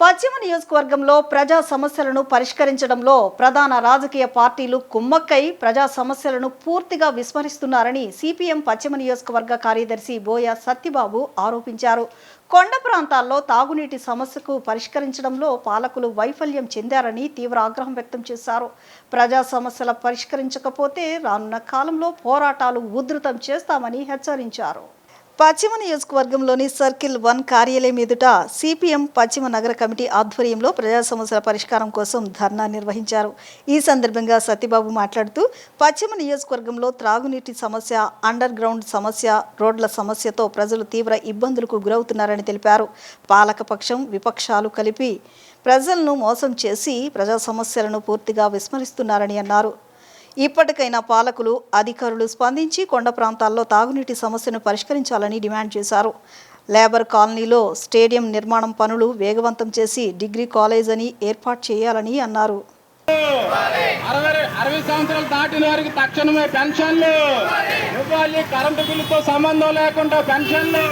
పశ్చిమ నియోజకవర్గంలో ప్రజా సమస్యలను పరిష్కరించడంలో ప్రధాన రాజకీయ పార్టీలు కుమ్మక్కై ప్రజా సమస్యలను పూర్తిగా విస్మరిస్తున్నారని సిపిఎం పశ్చిమ నియోజకవర్గ కార్యదర్శి బోయ సత్యబాబు ఆరోపించారు. కొండ ప్రాంతాల్లో తాగునీటి సమస్యకు పరిష్కరించడంలో పాలకులు వైఫల్యం చెందారని తీవ్ర ఆగ్రహం వ్యక్తం చేశారు. ప్రజా సమస్యల పరిష్కరించకపోతే రానున్న కాలంలో పోరాటాలు ఉధృతం చేస్తామని హెచ్చరించారు. పశ్చిమ నియోజకవర్గంలోని సర్కిల్ 1 కార్యాలయం ఎదుట సిపిఎం పశ్చిమ నగర కమిటీ ఆధ్వర్యంలో ప్రజా సమస్యల పరిష్కారం కోసం ధర్నా నిర్వహించారు. ఈ సందర్భంగా సత్యబాబు మాట్లాడుతూ పశ్చిమ నియోజకవర్గంలో త్రాగునీటి సమస్య, అండర్ గ్రౌండ్ సమస్య, రోడ్ల సమస్యతో ప్రజలు తీవ్ర ఇబ్బందులకు గురవుతున్నారని తెలిపారు. పాలకపక్షం, విపక్షాలు కలిపి ప్రజలను మోసం చేసి ప్రజా సమస్యలను పూర్తిగా విస్మరిస్తున్నారని అన్నారు. ఇప్పటికైనా పాలకులు, అధికారులు స్పందించి కొండ ప్రాంతాల్లో తాగునీటి సమస్యను పరిష్కరించాలని డిమాండ్ చేశారు. లేబర్ కాలనీలో స్టేడియం నిర్మాణం పనులు వేగవంతం చేసి డిగ్రీ కాలేజ్ అని ఏర్పాటు చేయాలని అన్నారు. 60 సంవత్సరాలు దాటిన వారికి తక్షణమే పెన్షన్లు ఇవ్వాలి, కరెంటు బిల్లుతో సంబంధం లేకుండా పెన్షన్లు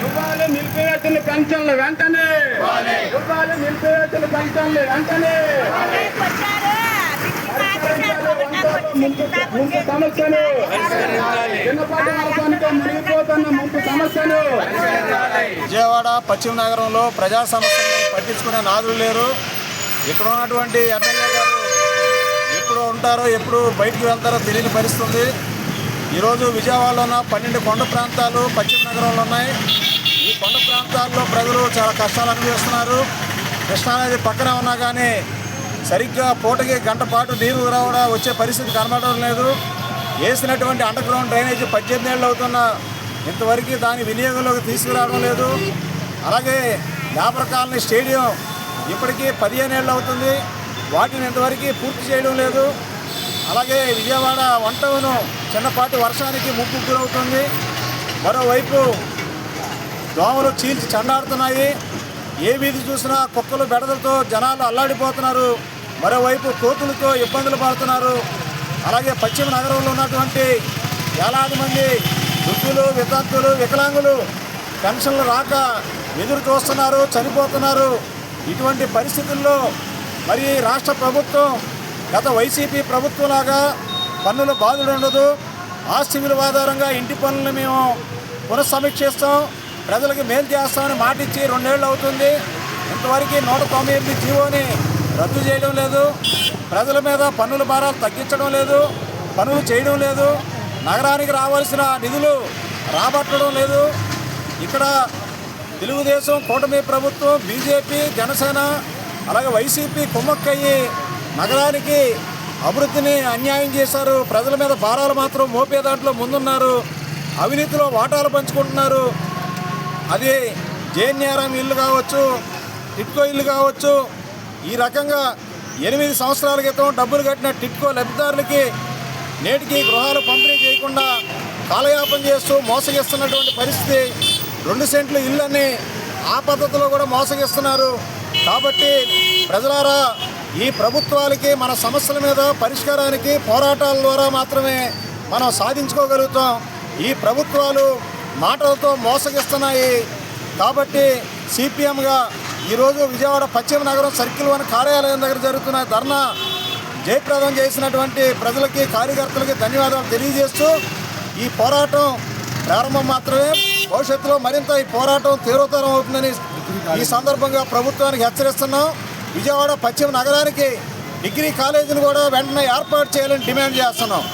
ఇవ్వాలి, నిలిపివేసిన పెన్షన్లు వెంటనే ఇవ్వాలి, నిలిపివేసిన పెన్షన్లు వెంటనే ముంపు సమస్యను చిన్నపాటి నరసానికి మునిగిపోతున్న ముంపు సమస్యను. విజయవాడ పశ్చిమ నగరంలో ప్రజా సమస్యలను పట్టించుకునే నాదులు లేరు. ఇక్కడ ఉన్నటువంటి ఎమ్మెల్యే గారు ఎప్పుడు ఉంటారో ఎప్పుడు బయటికి వెళ్తారో తెలియని పరిస్థితుంది. ఈరోజు విజయవాడలో ఉన్న 12 కొండ ప్రాంతాలు పశ్చిమ నగరంలో ఉన్నాయి. ఈ కొండ ప్రాంతాల్లో ప్రజలు చాలా కష్టాలు అనుభవిస్తున్నారు. కృష్ణానది పక్కన ఉన్నా కానీ సరిగ్గా పూటకి గంట పాటు నీరు కూడా వచ్చే పరిస్థితి కనబడడం లేదు. వేసినటువంటి అండర్ గ్రౌండ్ డ్రైనేజీ 18 ఏళ్ళు అవుతున్నా ఇంతవరకు దాని వినియోగంలోకి తీసుకురావడం లేదు. అలాగే లేబర్ కాలనీ స్టేడియం ఇప్పటికీ 15 ఏళ్ళు అవుతుంది, వాటిని ఇంతవరకు పూర్తి చేయడం లేదు. అలాగే విజయవాడ 1 టౌన్ చిన్నపాటి వర్షానికి ముప్పు గురవుతుంది. మరోవైపు దోమలు చీల్చి చండాడుతున్నాయి. ఏ వీధి చూసినా కుక్కలు బెడదలతో జనాలు అల్లాడిపోతున్నారు. మరోవైపు కోతులతో ఇబ్బందులు పడుతున్నారు. అలాగే పశ్చిమ నగరంలో ఉన్నటువంటి వేలాది మంది వృద్ధులు, వితంతులు, వికలాంగులు పెన్షన్లు రాక ఎదురు చూస్తున్నారు, చనిపోతున్నారు. ఇటువంటి పరిస్థితుల్లో మరి రాష్ట్ర ప్రభుత్వం గత వైసీపీ ప్రభుత్వంలాగా పన్నుల బాధలు ఉండదు. ఆస్తి విలువ ఆధారంగా ఇంటి పన్నులను మేము పునఃసమీక్షిస్తాం, ప్రజలకు మేలు చేస్తామని మాటిచ్చి 2 ఏళ్ళు అవుతుంది. ఇంతవరకు 198 జీవోని రద్దు చేయడం లేదు. ప్రజల మీద పన్నుల భారాలు తగ్గించడం లేదు, పనులు చేయడం లేదు. నగరానికి రావాల్సిన నిధులు రాబట్టడం లేదు. ఇక్కడ తెలుగుదేశం కూటమి ప్రభుత్వం, బీజేపీ, జనసేన అలాగే వైసీపీ కుమ్మక్కయ్యి నగరానికి అభివృద్ధిని అన్యాయం చేశారు. ప్రజల మీద భారాలు మాత్రం మోపే దాంట్లో ముందున్నారు. అవినీతిలో వాటాలు పంచుకుంటున్నారు. అది జేఎన్ఆర్ఎం ఇల్లు కావచ్చు, టిట్కో ఇల్లు కావచ్చు. ఈ రకంగా 8 సంవత్సరాల క్రితం డబ్బులు కట్టిన టిట్కో లబ్ధిదారులకి నేటికి గృహాలు పంపిణీ చేయకుండా కాలయాపన చేస్తూ మోసగిస్తున్నటువంటి పరిస్థితి. 2 సెంట్లు ఇళ్ళని ఆ పద్ధతిలో కూడా మోసగిస్తున్నారు. కాబట్టి ప్రజలారా, ఈ ప్రభుత్వాలకి మన సమస్యల మీద పరిష్కారానికి పోరాటాల ద్వారా మాత్రమే మనం సాధించుకోగలుగుతాం. ఈ ప్రభుత్వాలు మాటలతో మోసగిస్తున్నాయి. కాబట్టి సిపిఎంగా ఈరోజు విజయవాడ పశ్చిమ నగరం సర్కిల్ 1 కార్యాలయం దగ్గర జరుగుతున్న ధర్నా జయప్రదం చేసినటువంటి ప్రజలకి, కార్యకర్తలకి ధన్యవాదాలు తెలియజేస్తూ, ఈ పోరాటం ప్రారంభం మాత్రమే, భవిష్యత్తులో మరింత ఈ పోరాటం తీవ్రతరం అవుతుందని ఈ సందర్భంగా ప్రభుత్వానికి హెచ్చరిస్తున్నాం. విజయవాడ పశ్చిమ నగరానికి డిగ్రీ కాలేజీని కూడా వెంటనే ఏర్పాటు చేయాలని డిమాండ్ చేస్తున్నాం.